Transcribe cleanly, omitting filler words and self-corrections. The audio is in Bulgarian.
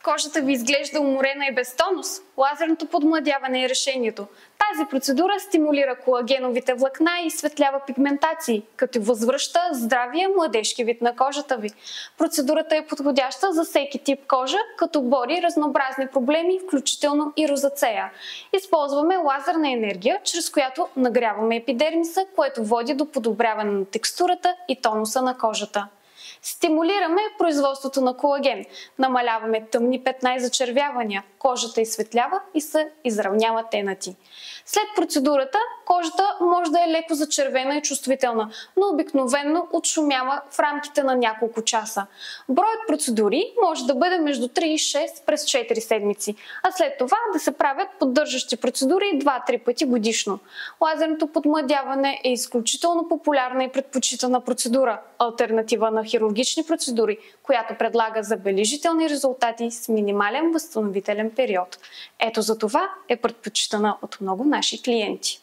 Кожата ви изглежда уморена и без тонус? Лазерното подмладяване е решението. Тази процедура стимулира колагеновите влакна и изсветлява пигментации, като възвръща здравия младежки вид на кожата ви. Процедурата е подходяща за всеки тип кожа, като бори разнообразни проблеми, включително и розацея. Използваме лазерна енергия, чрез която нагряваме епидермиса, което води до подобряване на текстурата и тонуса на кожата. Стимулираме производството на колаген, намаляваме тъмни петна и зачервявания, кожата изсветлява и се изравнява тенати. След процедурата кожата може да е леко зачервена и чувствителна, но обикновено отшумява в рамките на няколко часа. Броят процедури може да бъде между 3 и 6 през 4 седмици, а след това да се правят поддържащи процедури 2-3 пъти годишно. Лазерното подмладяване е изключително популярна и предпочитана процедура, алтернатива на хирургични процедури, която предлага забележителни резултати с минимален възстановителен период. Ето за това е предпочитана от много наши клиенти.